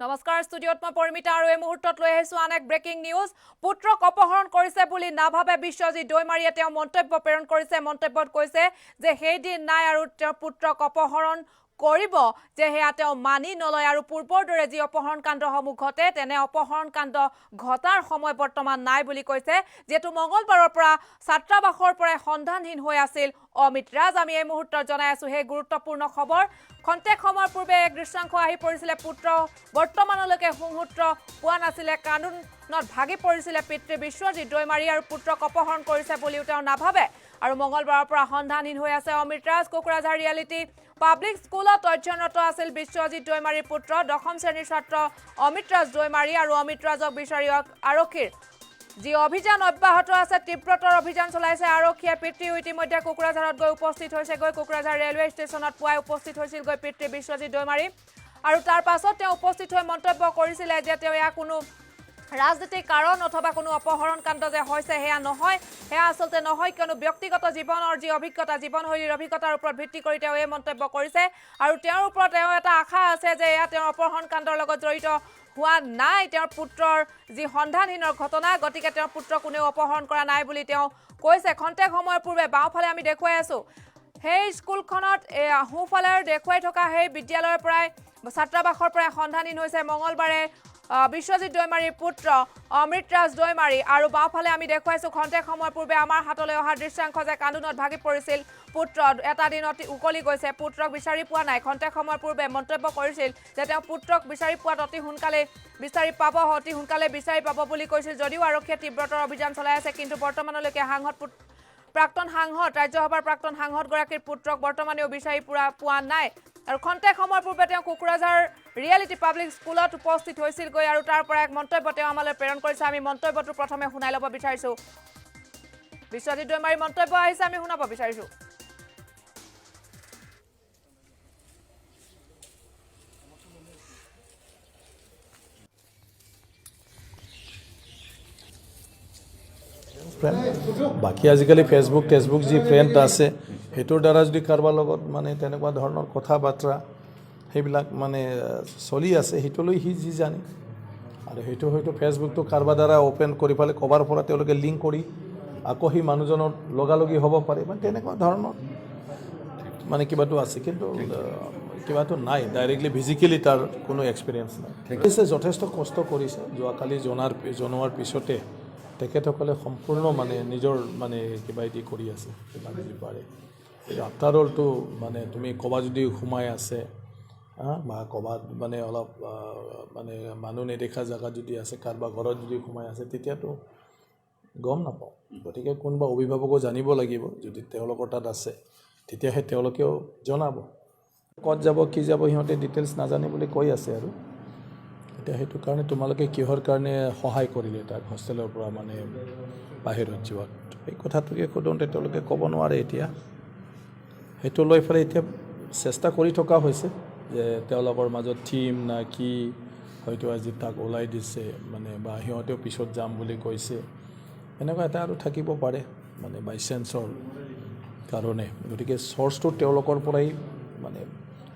নমস্কাৰ ষ্টুডিঅ'ত মই পৰিমিতা আৰু এই মুহূৰ্তত লৈ আহিছো আন এক ব্ৰেকিং নিউজ পুত্ৰক অপহৰণ কৰিছে বুলি নাভাবে বিশ্বজিৎ দৈমাৰীয়ে তেওঁ মন্তব্য প্ৰেৰণ কৰিছে মন্তব্যত কৈছে যে সেই দিন নাই আৰু তেওঁৰ পুত্ৰক অপহৰণ কৰিব যে হেয়া তেওঁ মানি নলয় আৰু পূৰ্বৰ দৰে যি অপহৰণ কাণ্ডসমূহ ঘটে তেনে অপহৰণ কাণ্ড ঘটাৰ সময় বৰ্তমান নাই বুলি কৈছে যেটো মঙ্গলবাৰৰ পৰা ছাত্ৰাবাসৰ পৰা সন্ধানহীন হৈ আছিল অমিত ৰাজ আমি এই মুহূৰ্তত জনাই আছো হে গুৰুত্বপূৰ্ণ খবৰ খন্তেক সময়ৰ পূৰ্বে এক দৃশ্যাংশ আহি পৰিছিলে পুত্ৰ বৰ্তমানলৈকে সংসূত্ৰ পোৱা নাছিলে কানুনত ভাগি পৰিছিলে পিতৃ বিশ্বজিৎ দৈমাৰী আৰু পুত্ৰক অপহৰণ কৰিছে বুলিও তেওঁ নাভাবে আৰু মঙ্গলবাৰৰ পৰা সন্ধানহীন হৈ আছে অমিত ৰাজ কোকৰাঝাৰ ৰিয়েলিটি পাব্লিক স্কুলত অধ্যয়নৰত আছিল বিশ্বজিৎ দৈমাৰীৰ পুত্ৰ দশম শ্ৰেণীৰ ছাত্ৰ অমিত ৰাজ দৈমাৰী আৰু অমিত ৰাজক বিচাৰি আৰক্ষীৰ যি অভিযান অব্যাহত আছে তীব্ৰতৰ অভিযান চলাইছে আৰক্ষীয়ে পিতৃ ইতিমধ্যে কোকৰাঝাৰত গৈ উপস্থিত হৈছে কোকৰাঝাৰ ৰেলৱে ষ্টেচনত পুৱাই উপস্থিত হৈছিল গৈ পিতৃ বিশ্বজিৎ দৈমাৰী আৰু তাৰ পাছত তেওঁ উপস্থিত হৈ মন্তব্য কৰিছিলে যে তেওঁ ইয়া কোনো ৰাজনীতিক কাৰণ অথবা কোনো অপহৰণ কাণ্ড যে হৈছে হেয়া নহয় হেয়া আসলতে নহয় কিয়নো ব্যক্তিগত জীৱনৰ যি অভিজ্ঞতা জীৱনশৈলীৰ অভিজ্ঞতাৰ ওপৰত ভিত্তি কৰি তেওঁ এই মন্তব্য কৰিছে আৰু তেওঁৰ ওপৰত তেওঁ এটা আশা আছে যে এয়া তেওঁৰ অপহৰণ কাণ্ডৰ লগত জড়িত হোৱা নাই তেওঁৰ পুত্ৰৰ যি সন্ধানহীনৰ ঘটনা গতিকে তেওঁৰ পুত্ৰ কোনেও অপহৰণ কৰা নাই বুলি তেওঁ কৈছে খন্তেক সময়ৰ পূৰ্বে বাওঁফালে আমি দেখুৱাই আছো সেই স্কুলখনত সোঁফালৰ দেখুৱাই থকা সেই বিদ্যালয়ৰ পৰাই ছাত্ৰাবাসৰ পৰা সন্ধানহীন হৈছে মঙ্গলবাৰে বিশ্বজিৎ দৈমাৰীৰ পুত্ৰ অমিত ৰাজ দৈমাৰী আৰু বাওঁফালে আমি দেখুৱাইছো খন্তেক সময়ৰ পূৰ্বে আমাৰ হাতলৈ অহা দৃশ্যাংশ যে কান্দোনত ভাগি পৰিছিল পুত্ৰ এটা দিনত উকলি গৈছে পুত্ৰক বিচাৰি পোৱা নাই খন্তেক সময়ৰ পূৰ্বে মন্তব্য কৰিছিল যে তেওঁ পুত্ৰক বিচাৰি পোৱাত অতি সোনকালে বিচাৰি পাব বুলি কৈছিল যদিও আৰক্ষীয়ে তীব্ৰতৰ অভিযান চলাই আছে কিন্তু বৰ্তমানলৈকে প্ৰাক্তন সাংসদ ৰাজ্যসভাৰ প্ৰাক্তন সাংসদগৰাকীৰ পুত্ৰক বৰ্তমানেও বিচাৰি পোৱা নাই আৰু খন্তেক সময়ৰ পূৰ্বে তেওঁ কোকৰাঝাৰ ৰিয়েলিটি পাব্লিক স্কুলত উপস্থিত হৈছিল গৈ আৰু তাৰ পৰা এক মন্তব্য তেওঁ আমালৈ প্ৰেৰণ কৰিছে আমি মন্তব্যটো প্ৰথমে শুনাই ল'ব বিচাৰিছো বিশ্বজিৎ দৈমাৰীৰ মন্তব্য আহিছে আমি শুনাব বিচাৰিছো বাকি আজিকালি ফেসবুক যি ফ্ৰেণ্ড আছে হেটোৰ দ্বাৰা যদি কাৰোবাৰ লগত মানে তেনেকুৱা ধৰণৰ কথা বাৰ্তা সেইবিলাক মানে চলি আছে হেটোলৈ যি জানে আৰু হেটো হয়তো ফেসবুকটো কাৰোবাৰ দ্বাৰা ওপেন কৰি ফালে কভাৰ পৰা তেওঁলোকে লিংক কৰি আকৌ সেই মানুহজনৰ লগালগি হ'ব পাৰে মানে তেনেকুৱা ধৰণৰ মানে কিবাটো আছে কিন্তু কিবাটো নাই ডাইৰেক্টলি ফিজিক্যালি তাৰ কোনো এক্সপিৰিয়েঞ্চ নাই যথেষ্ট কষ্ট কৰিছে যোৱাকালি জনোৱাৰ পিছতে তেখেতসকলে সম্পূৰ্ণ মানে নিজৰ মানে কিবা এটি কৰি আছে যিমান যি পাৰে আফটাৰ অলটো মানে তুমি ক'বা যদি সোমাই আছে বা ক'বাত মানে অলপ মানে মানুহ নেদেখা জেগা যদি আছে কাৰোবাৰ ঘৰত যদি সোমাই আছে তেতিয়াতো গম নাপাওঁ গতিকে কোনোবা অভিভাৱকো জানিব লাগিব যদি তেওঁলোকৰ তাত আছে তেতিয়াহে তেওঁলোকেও জনাব ক'ত যাব কি যাব সিহঁতে ডিটেইলছ নাজানে বুলি কৈ আছে আৰু এতিয়া সেইটো কাৰণে তোমালোকে কিহৰ কাৰণে সহায় কৰিলে তাক হোষ্টেলৰ পৰা মানে বাহিৰত যোৱাত এই কথাটোকে সোধোঁতে তেওঁলোকে ক'ব নোৱাৰে এতিয়া সেইটো লৈ পেলাই এতিয়া চেষ্টা কৰি থকা হৈছে যে তেওঁলোকৰ মাজত থিম না কি হয়তো আজি তাক ওলাই দিছে মানে বা সিহঁতেও পিছত যাম বুলি কৈছে এনেকুৱা এটা আৰু থাকিব পাৰে মানে বাই চেঞ্চৰ কাৰণে গতিকে চ'ৰ্চটো তেওঁলোকৰ পৰাই মানে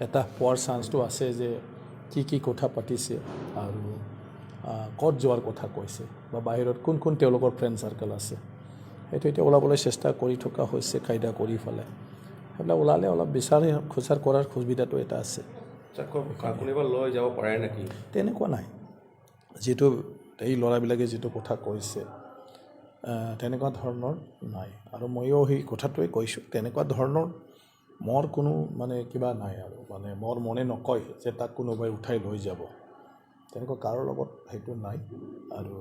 এটা পোৱাৰ চান্সটো আছে যে কি কথা পাতিছে আৰু ক'ত যোৱাৰ কথা কৈছে বা বাহিৰত কোন তেওঁলোকৰ ফ্ৰেণ্ড চাৰ্কেল আছে সেইটো এতিয়া ওলাবলৈ চেষ্টা কৰি থকা হৈছে কায়দা কৰি পেলাই সেইবিলাক ওলালে অলপ বিচাৰি খোচাৰ কৰাৰ সুবিধাটো এটা আছে কোনোবা লৈ যাব পাৰে নেকি তেনেকুৱা নাই যিটো এই ল'ৰাবিলাকে যিটো কথা কৈছে তেনেকুৱা ধৰণৰ নাই আৰু ময়ো সেই কথাটোৱে কৈছোঁ তেনেকুৱা ধৰণৰ মোৰ কোনো মানে কিবা নাই আৰু মানে মোৰ মনে নকয় যে তাক কোনোবাই উঠাই লৈ যাব তেনেকুৱা কাৰো লগত সেইটো নাই আৰু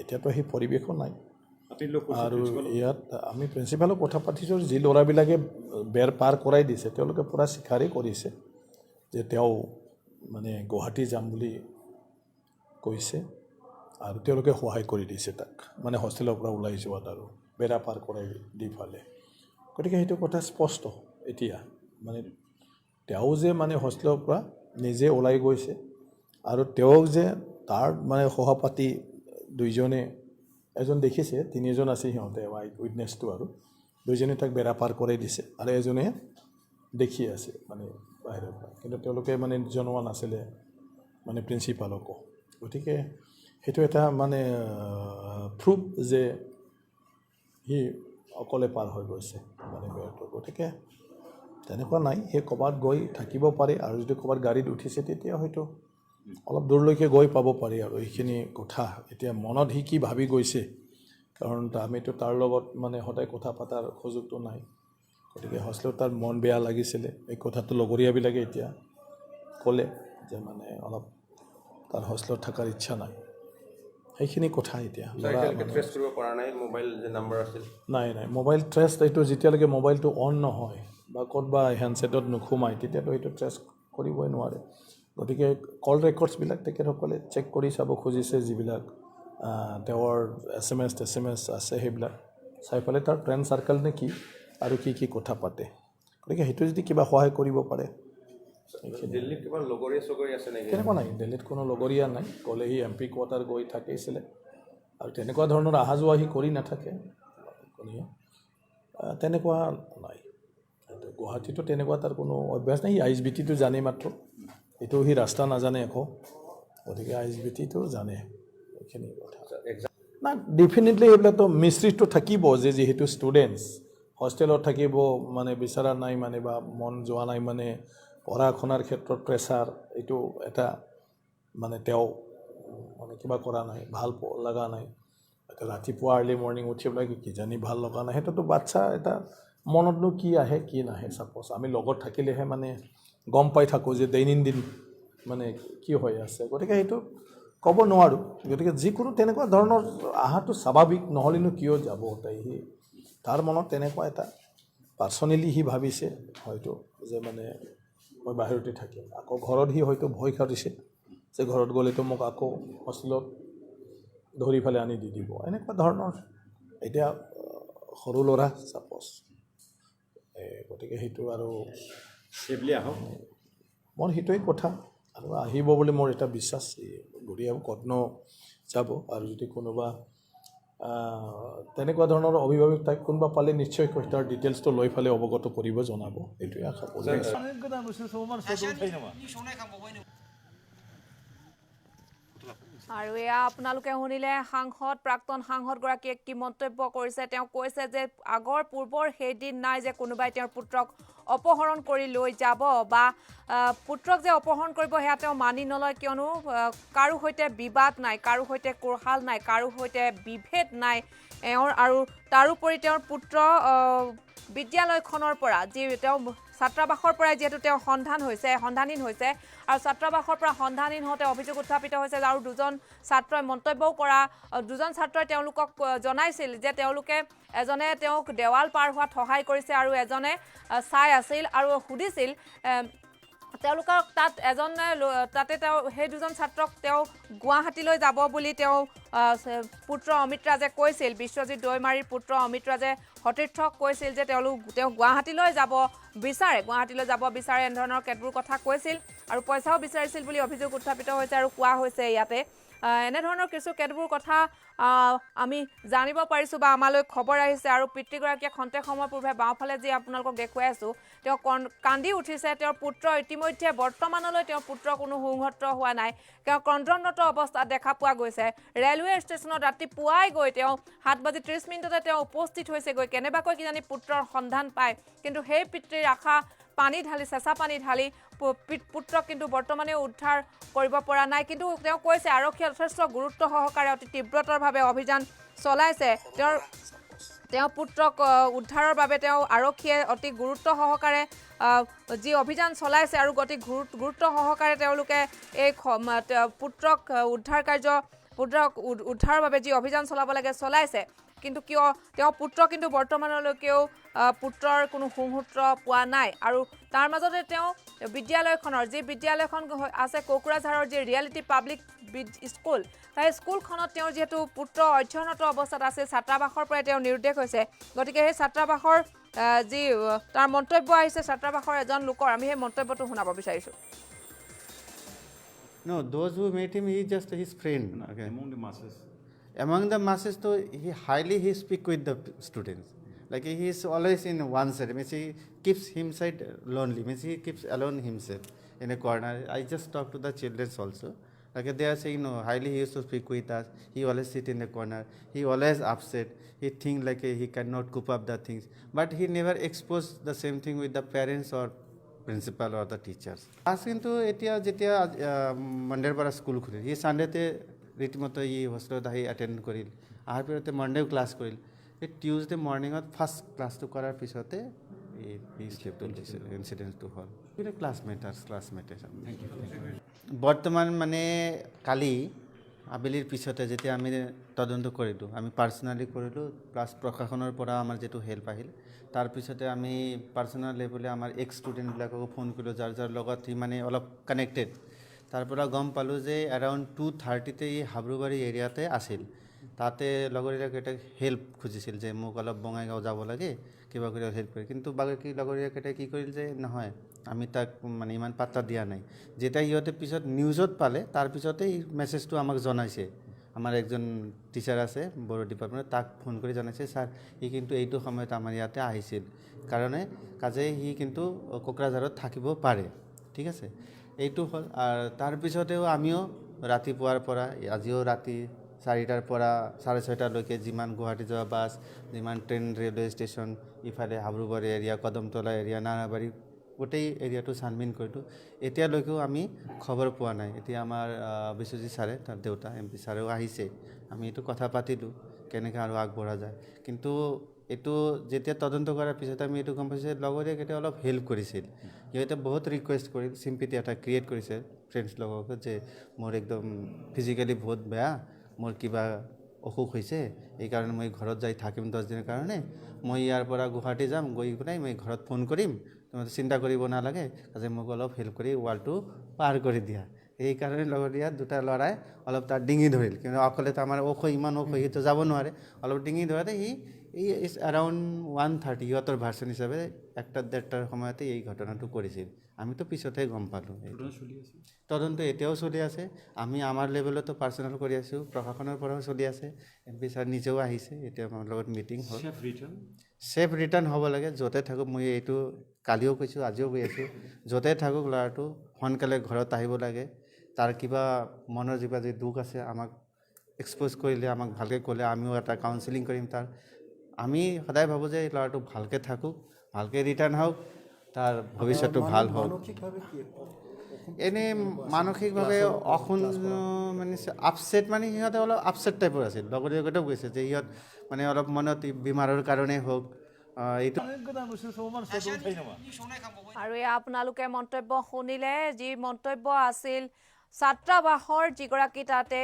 এতিয়াতো সেই পৰিৱেশো নাই আৰু ইয়াত আমি প্ৰিন্সিপালক কথা পাতিছোঁ যি ল'ৰাবিলাকে বেৰ পাৰ কৰাই দিছে তেওঁলোকে পূৰা স্বীকাৰেই কৰিছে যে তেওঁ মানে গুৱাহাটী যাম বুলি কৈছে আৰু তেওঁলোকে সহায় কৰি দিছে তাক মানে হোষ্টেলৰ পৰা ওলাই যোৱাত আৰু বেৰা পাৰ কৰাই দি ফালে গতিকে সেইটো কথা স্পষ্ট এতিয়া মানে তেওঁ যে মানে হোষ্টেলৰ পৰা নিজে ওলাই গৈছে আৰু তেওঁক যে তাৰ মানে সহপাঠী দুইজনে এজন দেখিছে তিনিজন আছে সিহঁতে উইটনেছটো আৰু দুইজনে তাক বেৰা পাৰ কৰাই দিছে আৰু এজনে দেখি আছে মানে বাহিৰৰ পৰা কিন্তু তেওঁলোকে মানে জনোৱা নাছিলে মানে প্ৰিন্সিপালকো গতিকে সেইটো এটা মানে প্ৰুফ যে সি অকলে পাৰ হৈ গৈছে মানে মেয়ৰটো গতিকে তেনেকুৱা নাই সেই ক'ৰবাত গৈ থাকিব পাৰে আৰু যদি ক'ৰবাত গাড়ীত উঠিছে তেতিয়া হয়তো অলপ দূৰলৈকে গৈ পাব পাৰি আৰু এইখিনি কথা এতিয়া মনত সি কি ভাবি গৈছে কাৰণ আমিতো তাৰ লগত মানে সদায় কথা পতাৰ সুযোগটো নাই গতিকে হোষ্টেলত তাৰ মন বেয়া লাগিছিলে এই কথাটো লগৰীয়াবিলাকে এতিয়া ক'লে যে মানে অলপ তাৰ হোষ্টেলত থকাৰ ইচ্ছা নাই সেইখিনি কথা এতিয়া ট্ৰেছ কৰিব পৰা নাই মোবাইল যে নাম্বাৰ আছিল নাই মোবাইল ট্ৰেছ এইটো যেতিয়ালৈকে মোবাইলটো অন নহয় বা ক'তবা হেণ্ডছেটত নোসোমায় তেতিয়াতো সেইটো ট্ৰেছ কৰিবই নোৱাৰে গতিকে কল ৰেকৰ্ডছবিলাক তেখেতসকলে চেক কৰি চাব খুজিছে যিবিলাক তেওঁৰ SMS আছে সেইবিলাক চাই পেলাই তাৰ ফ্ৰেণ্ড চাৰ্কেল নে কি আৰু কি কথা পাতে গতিকে সেইটো যদি কিবা সহায় কৰিব পাৰে দিল্লীত কিবা লগৰীয়া আছে নেকি তেনেকুৱা নাই দিল্লীত কোনো লগৰীয়া নাই গ'লে সি MP কোৱাৰ্টাৰ গৈ থাকিছিলে আৰু তেনেকুৱা ধৰণৰ অহা যোৱা সি কৰি নাথাকে তেনেকুৱা নাই গুৱাহাটীতো তেনেকুৱা তাৰ কোনো অভ্যাস নাই সি ISBTটো জানে মাত্ৰ এইটো সি ৰাস্তা নাজানে একো গতিকে ISBTটো জানে এইখিনি কথা না ডেফিনেটলি এইবিলাকতো মিস্ত্ৰীটো থাকিব যে যিহেতু ষ্টুডেণ্টছ হোষ্টেলত থাকিব মানে বিচৰা নাই মানে বা মন যোৱা নাই মানে পঢ়া শুনাৰ ক্ষেত্ৰত প্ৰেছাৰ এইটো এটা মানে তেওঁ মানে কিবা কৰা নাই ভাল লগা নাই এটা ৰাতিপুৱা আৰ্লি মৰ্ণিং উঠি পেলাই কিজানি ভাল লগা নাই সেইটোতো বাচ্ছা এটা মনতনো কি আহে কি নাহে ছাপ'জ আমি লগত থাকিলেহে মানে গম পাই থাকোঁ যে দৈনন্দিন মানে কি হৈ আছে গতিকে সেইটো ক'ব নোৱাৰোঁ গতিকে যিকোনো তেনেকুৱা ধৰণৰ আহাটো স্বাভাৱিক নহ'লেনো কিয় যাব তাই সি তাৰ মনত তেনেকুৱা এটা পাৰ্চনেলি সি ভাবিছে হয়তো যে মানে মই বাহিৰতে থাকিম আকৌ ঘৰত সি হয়তো ভয় খাটিছে যে ঘৰত গ'লেতো মোক আকৌ হোষ্টেলত ধৰি পেলাই আনি দি দিব এনেকুৱা ধৰণৰ এতিয়া সৰু ল'ৰা ছাপ'জ গতিকে সেইটো আৰু সেইবুলি আহক মোৰ সেইটোৱে কথা আৰু আহিব বুলি মোৰ এটা বিশ্বাস ঘূৰি আহিব ক'তনো যাব আৰু যদি কোনোবা তেনেকুৱা ধৰণৰ অভিভাৱক তাইক কোনোবা পালে নিশ্চয়কৈ তাৰ ডিটেইলছটো লৈ পেলাই অৱগত কৰিব জনাব এইটোৱে আশা কৰোঁ আৰু এয়া আপোনালোকে শুনিলে প্ৰাক্তন সাংসদগৰাকীয়ে কি মন্তব্য কৰিছে তেওঁ কৈছে যে পূৰ্বৰ সেইদিন নাই যে কোনোবাই তেওঁৰ পুত্ৰক অপহৰণ কৰি লৈ যাব বা পুত্ৰক যে অপহৰণ কৰিব সেয়া তেওঁ মানি নলয় কিয়নো কাৰো সৈতে বিবাদ নাই কাৰো সৈতে কোৰহাল নাই কাৰো সৈতে বিভেদ নাই আৰু তাৰোপৰি তেওঁৰ পুত্ৰ বিদ্যালয়খনৰ পৰা যি তেওঁ ছাত্ৰাবাসৰ পৰাই যিহেতু তেওঁ সন্ধানহীন হৈছে আৰু ছাত্ৰাবাসৰ পৰা সন্ধানহীন হওঁতে অভিযোগ উত্থাপিত হৈছে আৰু দুজন ছাত্ৰই মন্তব্যও কৰা দুজন ছাত্ৰই তেওঁলোকক জনাইছিল যে তেওঁলোকে এজনে তেওঁক দেৱাল পাৰ হোৱাত সহায় কৰিছে আৰু এজনে চাই আছিল আৰু সুধিছিল তেওঁলোকক তাতে তেওঁ সেই দুজন ছাত্ৰক তেওঁ গুৱাহাটীলৈ যাব বুলি তেওঁ পুত্ৰ অমিত ৰাজে কৈছিল বিশ্বজিৎ দৈমাৰীৰ পুত্ৰ অমিত ৰাজে সতীৰ্থক কৈছিল যে তেওঁ গুৱাহাটীলৈ যাব বিচাৰে এনেধৰণৰ কেতবোৰ কথা কৈছিল আৰু পইচাও বিচাৰিছিল বুলি অভিযোগ উত্থাপিত হৈছে আৰু কোৱা হৈছে ইয়াতে এনেধৰণৰ কেতবোৰ কথা আমি জানিব পাৰিছোঁ বা আমালৈ খবৰ আহিছে আৰু পিতৃগৰাকীয়ে খন্তেক সময় পূৰ্বে বাওঁফালে যি আপোনালোকক দেখুৱাই আছোঁ তেওঁ কান্দি উঠিছে তেওঁৰ পুত্ৰ ইতিমধ্যে বৰ্তমানলৈ তেওঁৰ পুত্ৰ কোনো সংহত হোৱা নাই তেওঁ ক্ৰন্দনৰত অৱস্থাত দেখা পোৱা গৈছে ৰেলৱে ষ্টেচনত ৰাতিপুৱাই গৈ তেওঁ 7:30 তেওঁ উপস্থিত হৈছেগৈ কেনেবাকৈ কিজানি পুত্ৰৰ সন্ধান পায় কিন্তু সেই পিতৃৰ আশা চেঁচা পানী ঢালি পুত্ৰক কিন্তু বৰ্তমানেও উদ্ধাৰ কৰিব পৰা নাই কিন্তু তেওঁ কৈছে আৰক্ষীয়ে যথেষ্ট গুৰুত্ব সহকাৰে অতি তীব্ৰতৰভাৱে অভিযান চলাইছে তেওঁ পুত্ৰক উদ্ধাৰৰ বাবে তেওঁ আৰক্ষীয়ে অতি গুৰুত্ব সহকাৰে যি অভিযান চলাইছে আৰু অতি গুৰুত্ব সহকাৰে তেওঁলোকে এই পুত্ৰক উদ্ধাৰৰ বাবে যি অভিযান চলাব লাগে চলাইছে কিন্তু কিয় তেওঁ পুত্ৰ কিন্তু বৰ্তমানলৈকেও পুত্ৰৰ কোনো সুমূৰ্ত পোৱা নাই আৰু তাৰ মাজতে তেওঁ বিদ্যালয়খনৰ যি বিদ্যালয়খন আছে কোকৰাঝাৰৰ যি ৰিয়েলিটি পাব্লিক স্কুল সেই স্কুলখনত তেওঁ যিহেতু পুত্ৰ অধ্যয়নৰত অৱস্থাত আছে ছাত্ৰাবাসৰ পৰাই তেওঁ নিৰুদ্দেশ হৈছে গতিকে সেই ছাত্ৰাবাসৰ যি তাৰ মন্তব্য আহিছে ছাত্ৰাবাসৰ এজন লোকৰ আমি সেই মন্তব্যটো শুনাব বিচাৰিছোঁ No, those who met him, he is just his friend. Okay. Among the masses, though, he speak with the students. Like he is always in one side. Means he keeps himself lonely. Means he keeps alone himself. in a corner. I just talked to the children also. Like they are saying, no, highly he used to speak with us. He always sit in the corner. He always upset. He think like he cannot cope up the things. But he never exposed the same thing with the parents or principal or the teachers. As কিন্তু এতিয়া যেতিয়া মন্ডেৰ পৰা school খুলিল সি সানডেতে ৰীতিমতে ই হোষ্টেলত আহি attend কৰিল আহাৰ পিছতে মন্ডেও class কৰিল এই টিউজডে মৰ্ণিঙত ফাৰ্ষ্ট ক্লাছটো কৰাৰ পিছতে এই ইনচিডেণ্টটো হ'ল ক্লাছমেট বৰ্তমান মানে কালি আবেলিৰ পিছতে যেতিয়া আমি তদন্ত কৰিলোঁ আমি পাৰ্চনেলি কৰিলোঁ প্লাছ প্ৰশাসনৰ পৰা আমাৰ যিটো হেল্প আহিল তাৰপিছতে আমি পাৰ্চনেল লেভেলে আমাৰ এক্স ষ্টুডেণ্টবিলাককো ফোন কৰিলোঁ যাৰ যাৰ লগত সি মানে অলপ কানেক্টেড তাৰ পৰা গম পালোঁ যে এৰাউণ্ড 2:30তে এই হাবৰুবাৰী এৰিয়াতে আছিল তাতে লগৰীয়াকেইটাক হেল্প খুজিছিল যে মোক অলপ বঙাইগাঁও যাব লাগে কিবা কৰি হেল্প কৰি কিন্তু বাকী লগৰীয়াকেইটাই কি কৰিল যে নহয় আমি তাক মানে ইমান পাত্তা দিয়া নাই যেতিয়া সিহঁতে পিছত নিউজত পালে তাৰপিছতে এই মেছেজটো আমাক জনাইছে আমাৰ একজন টিচাৰ আছে বড়ো ডিপাৰ্টমেণ্টত তাক ফোন কৰি জনাইছে ছাৰ সি কিন্তু এইটো সময়ত আমাৰ ইয়াতে আহিছিল কাৰণে কাজে সি কিন্তু কোকৰাঝাৰত থাকিব পাৰে ঠিক আছে এইটো হ'ল আৰু তাৰপিছতেও আমিও ৰাতিপুৱাৰ পৰা আজিও ৰাতি 4টাৰ পৰা 6:30লৈকে যিমান গুৱাহাটী যোৱা বাছ যিমান ট্ৰেইন ৰেলৱে ষ্টেচন ইফালে হাবৰুবাৰী এৰিয়া কদমতলা এৰিয়া নাৰাবাৰী গোটেই এৰিয়াটো ছানমিন কৰিলোঁ এতিয়ালৈকেও আমি খবৰ পোৱা নাই এতিয়া আমাৰ বিশ্বজিৎ ছাৰে তাৰ দেউতা MP ছাৰেও আহিছে আমি এইটো কথা পাতিলোঁ কেনেকৈ আৰু আগবঢ়া যায় কিন্তু এইটো যেতিয়া তদন্ত কৰাৰ পিছত আমি এইটো গম পাইছোঁ লগৰীয়াকেইটা অলপ হেল্প কৰিছিল সিহঁতে বহুত ৰিকুৱেষ্ট কৰিল চিম্পিটি এটা ক্ৰিয়েট কৰিছে ফ্ৰেণ্ডছ লগক যে মোৰ একদম ফিজিকেলি বহুত বেয়া মোৰ কিবা অসুখ হৈছে এইকাৰণে মই ঘৰত যাই থাকিম 10 দিনৰ কাৰণে মই ইয়াৰ পৰা গুৱাহাটী যাম গৈ পেলাই মই ঘৰত ফোন কৰিম তোমাক চিন্তা কৰিব নালাগে যে মোক অলপ হেল্প কৰি ৱালটো পাৰ কৰি দিয়া এইকাৰণে লগৰীয়া দুটা ল'ৰাই অলপ তাৰ ডিঙি ধৰিল কিন্তু অকলেতো আমাৰ ইমান অসুখীটো যাব নোৱাৰে অলপ ডিঙি ধৰাতে সি ইজ এৰাউণ্ড 1:30 সিহঁতৰ ভাৰ্চন হিচাপে 1:30টাৰ সময়তে এই ঘটনাটো কৰিছিল আমিতো পিছতহে গম পালোঁ তদন্ত এতিয়াও চলি আছে আমি আমাৰ লেভেলতো পাৰ্চনেল কৰি আছোঁ প্ৰশাসনৰ পৰাও চলি আছে MP ছাৰ নিজেও আহিছে এতিয়া আমাৰ লগত মিটিং হ'ল চেফ ৰিটাৰ্ণ হ'ব লাগে য'তে থাকক মই এইটো কালিও কৈছোঁ আজিও কৈ আছোঁ য'তে থাকক ল'ৰাটো সোনকালে ঘৰত আহিব লাগে তাৰ কিবা মনৰ কিবা যদি দুখ আছে আমাক এক্সপ'জ কৰিলে আমাক ভালকৈ ক'লে আমিও এটা কাউন্সেলিং কৰিম তাৰ আমি সদায় ভাবোঁ যে ল'ৰাটো ভালকৈ থাকক ভালকৈ ৰিটাৰ্ণ হওক তাৰ ভৱিষ্যতটো ভাল হওক এনেই মানসিকভাৱে মানে আপছেট মানে সিহঁতে অলপ আপছেট টাইপৰ আছিল লগৰীয়াকেইটাও কৈছে যে সিহঁত মানে অলপ মনত বেমাৰৰ কাৰণেই হওক এইটো আৰু এয়া আপোনালোকে মন্তব্য শুনিলে যি মন্তব্য আছিল ছাত্ৰাবাসৰ যিগৰাকী তাতে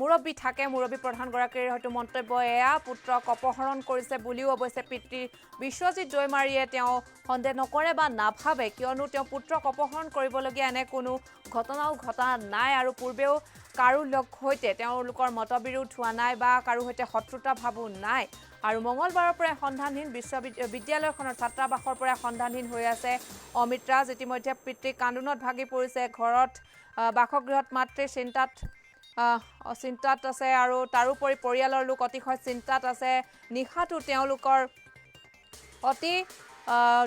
মুৰব্বী থাকে মুৰব্বী প্ৰধানগৰাকীৰ হয়তো মন্তব্য এয়া পুত্ৰক অপহৰণ কৰিছে বুলিও অৱশ্যে পিতৃ বিশ্বজিৎ দৈমাৰীয়ে তেওঁ সন্দেহ নকৰে বা নাভাবে কিয়নো তেওঁ পুত্ৰক অপহৰণ কৰিবলগীয়া এনে কোনো ঘটনাও ঘটা নাই আৰু পূৰ্বেও কাৰো সৈতে তেওঁলোকৰ মতবিৰোধ হোৱা নাই বা কাৰো সৈতে শত্ৰুতা ভাবো নাই আৰু মঙলবাৰৰ পৰা সন্ধানহীন বিদ্যালয়খনৰ ছাত্ৰাবাসৰ পৰা সন্ধানহীন হৈ আছে অমিত ৰাজ ইতিমধ্যে পিতৃ কান্দোনত ভাগি পৰিছে ঘৰত বাসগৃহত মাতৃ চিন্তাত আছে আৰু তাৰোপৰি পৰিয়ালৰ লোক অতিশয় চিন্তাত আছে নিশাটো তেওঁলোকৰ অতি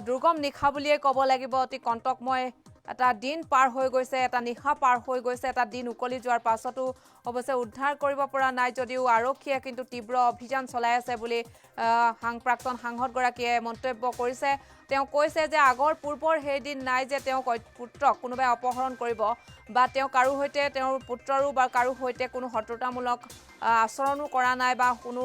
দুৰ্গম নিশা বুলিয়ে ক'ব লাগিব অতি কণ্টকময় এটা দিন পাৰ হৈ গৈছে এটা নিশা পাৰ হৈ গৈছে এটা দিন উকলি যোৱাৰ পাছতো অৱশ্যে উদ্ধাৰ কৰিব পৰা নাই যদিও আৰক্ষীয়ে কিন্তু তীব্ৰ অভিযান চলাই আছে বুলি প্ৰাক্তন সাংসদগৰাকীয়ে মন্তব্য কৰিছে তেওঁ কৈছে যে আগৰ পূৰ্বৰ সেইদিন নাই যে তেওঁ পুত্ৰক কোনোবাই অপহৰণ কৰিব বা তেওঁ কাৰো সৈতে তেওঁৰ পুত্ৰৰো বা কাৰো সৈতে কোনো শত্ৰুতামূলক আচৰণো কৰা নাই বা কোনো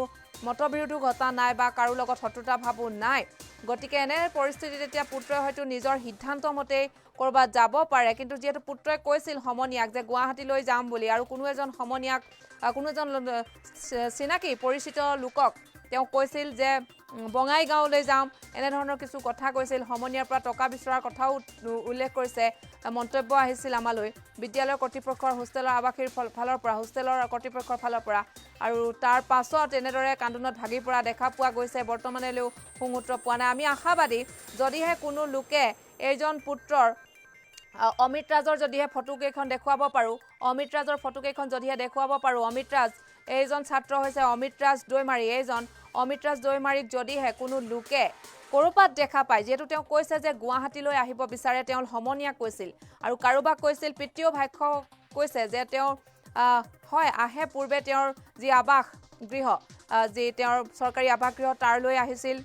মতবিৰোধো ঘটা নাই বা কাৰো লগত শত্ৰুতা ভাবো নাই গতিকে এনে পৰিস্থিতিত এতিয়া পুত্ৰই হয়তো নিজৰ সিদ্ধান্ত মতেই কৰবাত যাব পাৰে কিন্তু যেহেতু পুত্ৰই কৈছিল সমনীয়াক যে গুৱাহাটীলৈ যাম বুলি আৰু কোনো এজন সমনীয়াক কোনো এজন চিনাকি পৰিচিত লোকক তেওঁ কৈছিল যে বঙাইগাঁওলৈ যাম এনেধৰণৰ কিছু কথা কৈছিল সমনীয়াৰ পৰা টকা বিচৰাৰ কথাও উল্লেখ কৰিছে মন্তব্য আহিছিল আমালৈ বিদ্যালয়ৰ কৰ্তৃপক্ষৰ হোষ্টেলৰ আৱাসীৰ ফালৰ পৰা হোষ্টেলৰ কৰ্তৃপক্ষৰ ফালৰ পৰা আৰু তাৰ পাছত এনেদৰে কান্দোনত ভাগি পৰা দেখা পোৱা গৈছে বৰ্তমানলৈও সুঙুত্ৰ পোৱা নাই আমি আশাবাদী যদিহে কোনো লোকে এইজন পুত্ৰৰ অমিত ৰাজৰ যদিহে ফটোকেইখন দেখুৱাব পাৰোঁ অমিত ৰাজৰ ফটোকেইখন যদিহে দেখুৱাব পাৰোঁ অমিত ৰাজ এইজন ছাত্ৰ হৈছে অমিত ৰাজ দৈমাৰী এইজন অমিত ৰাজ দৈমাৰীক যদিহে কোনো লোকে ক'ৰবাত দেখা পায় যিহেতু তেওঁ কৈছে যে গুৱাহাটীলৈ আহিব বিচাৰে তেওঁ সমনীয়া কৈছিল আৰু কাৰোবাক কৈছিল পিতৃও ভাষ্য কৈছে যে তেওঁ হয় আহে পূৰ্বে তেওঁৰ যি আৱাস গৃহ যি তেওঁৰ চৰকাৰী আৱাস গৃহ তাৰলৈ আহিছিল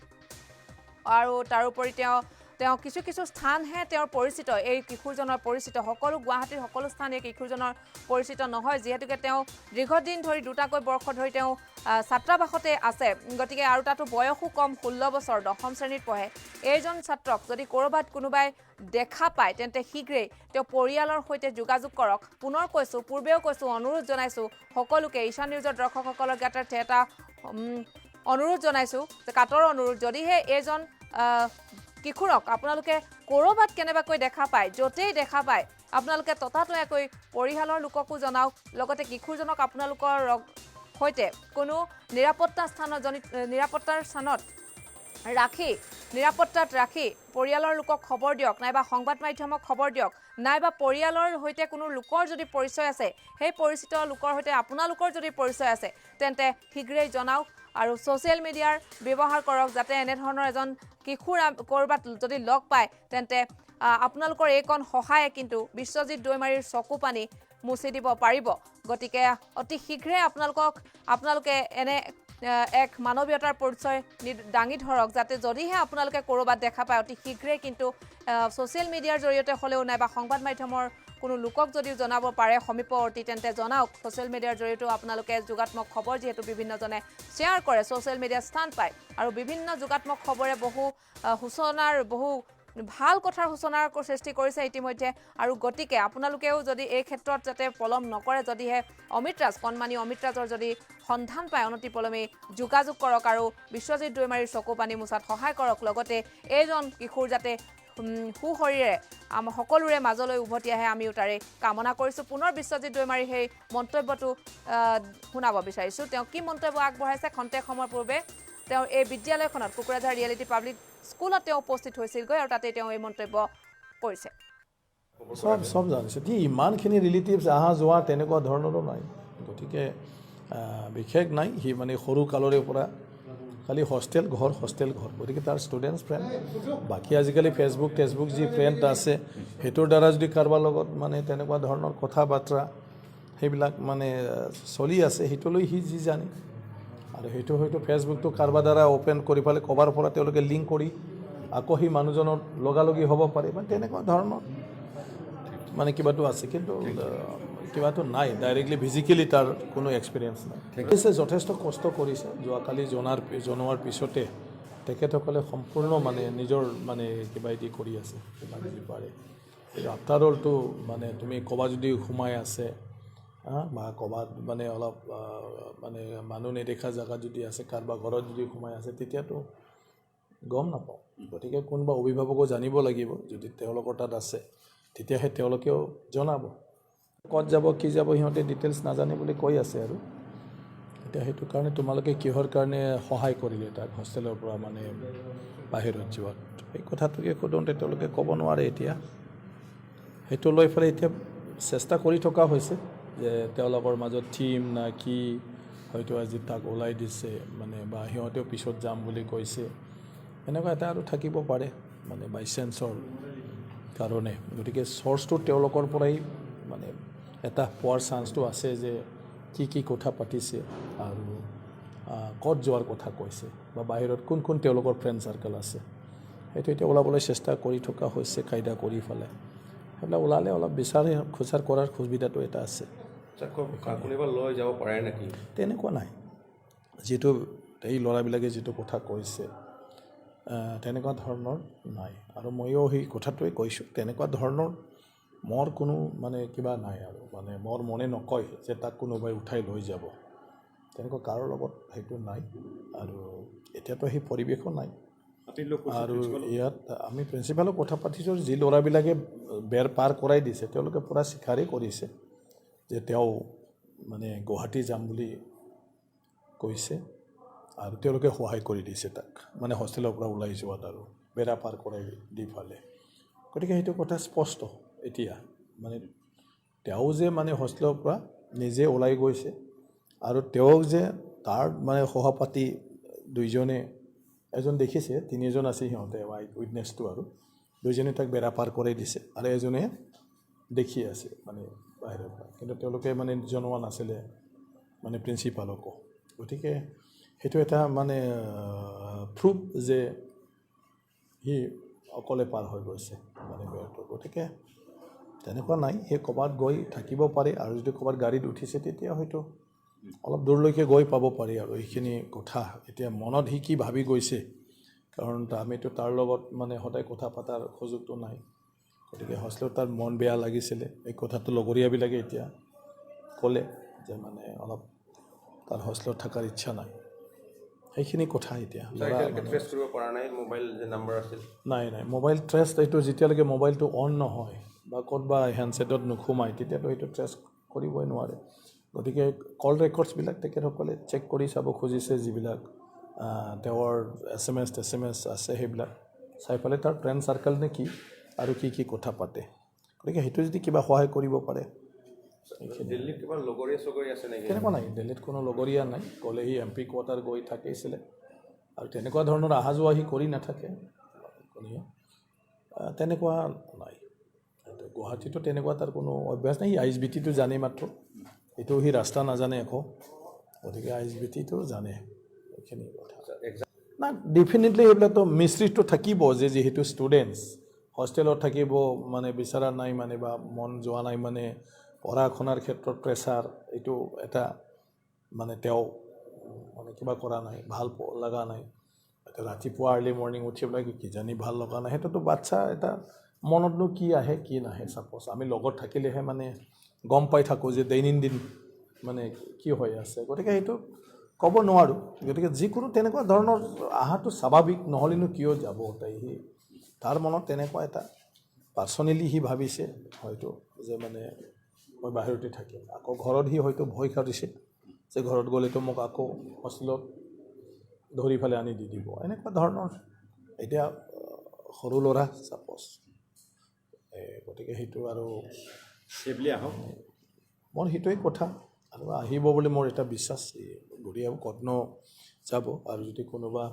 আৰু তাৰোপৰি তেওঁ কিছু কিছু স্থানহে তেওঁৰ পৰিচিত এই কিশোৰজনৰ পৰিচিত সকলো গুৱাহাটীৰ সকলো স্থান এই কিশোৰজনৰ পৰিচিত নহয় যিহেতুকে তেওঁ দীৰ্ঘদিন ধৰি দুটাকৈ বৰ্ষ ধৰি তেওঁ ছাত্ৰাবাসতে আছে গতিকে আৰু তাতো বয়সো কম 16 বছৰ 10ম শ্ৰেণীত পঢ়ে এইজন ছাত্ৰক যদি ক'ৰবাত কোনোবাই দেখা পায় তেন্তে শীঘ্ৰেই তেওঁ পৰিয়ালৰ সৈতে যোগাযোগ কৰক পুনৰ কৈছোঁ পূৰ্বেও কৈছোঁ অনুৰোধ জনাইছোঁ সকলোকে ঈশান নিউজৰ দৰ্শকসকলৰ জ্ঞাতাৰ্থে এটা অনুৰোধ জনাইছোঁ যে কাটৰ অনুৰোধ যদিহে এইজন কিশোৰক আপোনালোকে ক'ৰবাত কেনেবাকৈ দেখা পায় য'তেই দেখা পায় আপোনালোকে ততাতৈয়াকৈ পৰিয়ালৰ লোককো জনাওক লগতে কিশোৰজনক আপোনালোকৰ সৈতে কোনো নিৰাপত্তাৰ স্থানত নিৰাপত্তাত ৰাখি পৰিয়ালৰ লোকক খবৰ দিয়ক নাইবা সংবাদ মাধ্যমক খবৰ দিয়ক নাইবা পৰিয়ালৰ সৈতে কোনো লোকৰ যদি পৰিচয় আছে সেই পৰিচিত লোকৰ সৈতে আপোনালোকৰ যদি পৰিচয় আছে তেন্তে শীঘ্ৰেই জনাওক আৰু ছ'চিয়েল মিডিয়াৰ ব্যৱহাৰ কৰক যাতে এনেধৰণৰ এজন কিশোৰ ক'ৰবাত যদি লগ পায় তেন্তে আপোনালোকৰ এইকণ সহায়ে কিন্তু বিশ্বজিৎ দৈমাৰীৰ চকু পানী মুচি দিব পাৰিব গতিকে অতি শীঘ্ৰে আপোনালোকে এনে এক মানৱীয়তাৰ পৰিচয় দাঙি ধৰক যাতে যদিহে আপোনালোকে ক'ৰবাত দেখা পায় অতি শীঘ্ৰেই কিন্তু ছ'চিয়েল মিডিয়াৰ জৰিয়তে হ'লেও নাইবা সংবাদ মাধ্যমৰ কোনো লোকক যদিও জনাব পাৰে সমীপৱৰ্তী তেন্তে জনাওক ছ'চিয়েল মিডিয়াৰ জৰিয়তেও আপোনালোকে যোগাত্মক খবৰ যিহেতু বিভিন্নজনে শ্বেয়াৰ কৰে ছ'চিয়েল মিডিয়াত স্থান পায় আৰু বিভিন্ন যোগাত্মক খবৰে বহু ভাল কথাৰ সূচনাৰ সৃষ্টি কৰিছে ইতিমধ্যে আৰু গতিকে আপোনালোকেও যদি এই ক্ষেত্ৰত যাতে পলম নকৰে যদিহে কণমানি অমিত ৰাজৰ যদি সন্ধান পায় অনতিপলমে যোগাযোগ কৰক আৰু বিশ্বজিৎ দৈমাৰীৰ চকু পানী মোচাত সহায় কৰক লগতে এইজন কিশোৰ যাতে সুশৰীৰে সকলোৰে মাজলৈ উভতি আহে আমিও তাৰে কামনা কৰিছোঁ পুনৰ বিশ্বজিৎ দৈমাৰীৰ সেই মন্তব্যটো শুনাব বিচাৰিছোঁ তেওঁ কি মন্তব্য আগবঢ়াইছে খন্তেক সময় পূৰ্বে তেওঁ এই বিদ্যালয়খনত কুকুৰাঝাৰ ৰিয়েলিটি পাব্লিক স্কুলত তেওঁ উপস্থিত হৈছিলগৈ আৰু তাতে তেওঁ এই মন্তব্য কৰিছে সব জানিছে কি ইমানখিনি ৰিলেটিভছ অহা যোৱা তেনেকুৱা ধৰণৰো নাই গতিকে বিশেষ নাই সি মানে সৰু কালৰে পৰা খালি হোষ্টেল ঘৰ গতিকে তাৰ ষ্টুডেণ্টছ ফ্ৰেণ্ড বাকী আজিকালি ফেচবুক যি ফ্ৰেণ্ড আছে সেইটোৰ দ্বাৰা যদি কাৰোবাৰ লগত মানে তেনেকুৱা ধৰণৰ কথা বাৰ্তা সেইবিলাক মানে চলি আছে সেইটোলৈ সি যি জানে আৰু সেইটো হয়তো ফেচবুকটো কাৰোবাৰ দ্বাৰা অ'পেন কৰি পেলাই ক'বাৰ পৰা তেওঁলোকে লিংক কৰি আকৌ সেই মানুহজনৰ লগালগি হ'ব পাৰে মানে তেনেকুৱা ধৰণৰ মানে কিবাটো আছে কিন্তু কিবাটো নাই ডাইৰেক্টলি ফিজিকেলি তাৰ কোনো এক্সপিৰিয়েঞ্চ নাই তেখেতে যথেষ্ট কষ্ট কৰিছে যোৱাকালি জনোৱাৰ পিছতে তেখেতসকলে সম্পূৰ্ণ মানে নিজৰ মানে কিবা এটি কৰি আছে যিমান যি পাৰে আফটাৰ অলটো মানে তুমি ক'বাত যদি সোমাই আছে বা ক'বাত মানে অলপ মানে মানুহ নেদেখা জেগাত যদি আছে কাৰোবাৰ ঘৰত যদি সোমাই আছে তেতিয়াতো গম নাপাওঁ গতিকে কোনোবা অভিভাৱকো জানিব লাগিব যদি তেওঁলোকৰ তাত আছে তেতিয়াহে তেওঁলোকেও জনাব ক'ত যাব কি যাব সিহঁতে ডিটেইলছ নাজানে বুলি কৈ আছে আৰু এতিয়া সেইটো কাৰণে তোমালোকে কিহৰ কাৰণে সহায় কৰিলে তাক হোষ্টেলৰ পৰা মানে বাহিৰত যোৱাত এই কথাটোকে সোধোঁতে তেওঁলোকে ক'ব নোৱাৰে এতিয়া সেইটো লৈ পেলাই এতিয়া চেষ্টা কৰি থকা হৈছে যে তেওঁলোকৰ মাজত থিম না কি হয়তো আজি তাক ওলাই দিছে মানে বা সিহঁতেও পিছত যাম বুলি কৈছে এনেকুৱা এটা আৰু থাকিব পাৰে মানে বাই চেঞ্চৰ কাৰণে গতিকে চ'ৰ্চটো তেওঁলোকৰ পৰাই মানে এটা পোৱাৰ চান্সটো আছে যে কি কথা পাতিছে আৰু ক'ত যোৱাৰ কথা কৈছে বা বাহিৰত কোন তেওঁলোকৰ ফ্ৰেণ্ড চাৰ্কেল আছে সেইটো এতিয়া ওলাবলৈ চেষ্টা কৰি থকা হৈছে কায়দা কৰি পেলাই সেইবিলাক ওলালে অলপ বিচাৰে খোচাৰ কৰাৰ সুবিধাটো এটা আছে কোনোবা লৈ যাব পাৰে নেকি তেনেকুৱা নাই যিটো এই ল'ৰাবিলাকে যিটো কথা কৈছে তেনেকুৱা ধৰণৰ নাই আৰু ময়ো সেই কথাটোৱে কৈছোঁ তেনেকুৱা ধৰণৰ মোৰ কোনো মানে কিবা নাই আৰু মানে মোৰ মনে নকয় যে তাক কোনোবাই উঠাই লৈ যাব তেনেকুৱা কাৰো লগত সেইটো নাই আৰু এতিয়াতো সেই পৰিৱেশো নাই আৰু ইয়াত আমি প্ৰিন্সিপালক কথা পাতিছোঁ যি ল'ৰাবিলাকে বেৰ পাৰ কৰাই দিছে তেওঁলোকে পূৰা স্বীকাৰেই কৰিছে যে তেওঁ মানে গুৱাহাটী যাম বুলি কৈছে আৰু তেওঁলোকে সহায় কৰি দিছে তাক মানে হোষ্টেলৰ পৰা ওলাই যোৱাত আৰু বেৰা পাৰ কৰাই দি ফালে গতিকে সেইটো কথা স্পষ্ট এতিয়া মানে তেওঁ যে মানে হোষ্টেলৰ পৰা নিজে ওলাই গৈছে আৰু তেওঁক যে তাৰ মানে সহপাঠী দুইজনে এজন দেখিছে, তিনিজন আছে সিহঁতে উইটনেছটো, আৰু দুইজনে তাক বেৰা পাৰ কৰাই দিছে আৰু এজনে দেখি আছে মানে বাহিৰৰ পৰা, কিন্তু তেওঁলোকে মানে জনোৱা নাছিলে মানে প্ৰিন্সিপালকো। গতিকে সেইটো এটা মানে প্ৰুফ যে সি অকলে পাৰ হৈ গৈছে মানে বেৰটো। গতিকে তেনেকুৱা নাই, সেই ক'ৰবাত গৈ থাকিব পাৰে, আৰু যদি ক'ৰবাত গাড়ীত উঠিছে তেতিয়া হয়তো অলপ দূৰলৈকে গৈ পাব পাৰি আৰু এইখিনি কথা। এতিয়া মনত সি কি ভাবি গৈছে, কাৰণ আমিতো তাৰ লগত মানে সদায় কথা পতাৰ সুযোগটো নাই। গতিকে হোষ্টেলত তাৰ মন বেয়া লাগিছিলে, এই কথাটো লগৰীয়াবিলাকে এতিয়া ক'লে যে মানে অলপ তাৰ হোষ্টেলত থকাৰ ইচ্ছা নাই, সেইখিনি কথা। এতিয়া ট্ৰেছ কৰিব পৰা নাই মোবাইল যে নাম্বাৰ আছিল? নাই, মোবাইল ট্ৰেছ এইটো যেতিয়ালৈকে মোবাইলটো অন নহয় বা ক'তবা হেণ্ডছেটত নোসোমায় তেতিয়াতো সেইটো ট্ৰেছ কৰিবই নোৱাৰে। গতিকে কল ৰেকৰ্ডছবিলাক তেখেতসকলে চেক কৰি চাব খুজিছে, যিবিলাক তেওঁৰ SMS আছে সেইবিলাক চাই পেলাই তাৰ ফ্ৰেণ্ড চাৰ্কেল নে কি আৰু কি কথা পাতে। গতিকে সেইটো যদি কিবা সহায় কৰিব পাৰে। দিল্লীত কিবা লগৰীয়া আছে নেকি? তেনেকুৱা নাই, দিল্লীত কোনো লগৰীয়া নাই। গ'লে সি MP কোৱাৰ্টাৰ গৈ থাকিছিলে, আৰু তেনেকুৱা ধৰণৰ অহা যোৱা সি কৰি নাথাকে, তেনেকুৱা নাই। গুৱাহাটীতো তেনেকুৱা তাৰ কোনো অভ্যাস নাই। সি ISBTটো জানে মাত্ৰ, এইটো সি ৰাস্তা নাজানে একো। গতিকে ISBTটো জানে, এইখিনি কথা। না ডেফিনেটলি এইবিলাকতো মিস্ত্ৰীটো থাকিব, যে যিহেতু ষ্টুডেণ্টছ হোষ্টেলত থাকিব মানে বিচৰা নাই মানে, বা মন যোৱা নাই মানে, পঢ়া শুনাৰ ক্ষেত্ৰত প্ৰেছাৰ, এইটো এটা মানে তেওঁ মানে কিবা কৰা নাই, ভাল লগা নাই। ৰাতিপুৱা আৰ্লি মৰ্ণিং উঠি পেলাই কিজানি ভাল লগা নাই, সেইটোতো বাচ্ছা এটা মনতনো কি আহে কি নাহে। ছাপ'জ আমি লগত থাকিলেহে মানে গম পাই থাকোঁ যে দৈনন্দিন মানে কি হৈ আছে। গতিকে সেইটো ক'ব নোৱাৰোঁ। গতিকে যিকোনো তেনেকুৱা ধৰণৰ অহাটো স্বাভাৱিক, নহ'লেনো কিয় যাব তাই। সি তাৰ মনত তেনেকুৱা এটা পাৰ্চনেলি সি ভাবিছে হয়তো যে মানে মই বাহিৰতে থাকিম। আকৌ ঘৰত সি হয়তো ভয় কৰিছে যে ঘৰত গ'লেতো মোক আকৌ হোষ্টেলত ধৰি পেলাই আনি দি দিব, এনেকুৱা ধৰণৰ। এতিয়া সৰু ল'ৰা ছাপ'জ, গতিকে সেইটো আৰু সেইবুলি আহক, মোৰ সেইটোৱে কথা। আৰু আহিব বুলি মোৰ এটা বিশ্বাস, ঘূৰি আহিব, ক'তনো যাব। আৰু যদি কোনোবা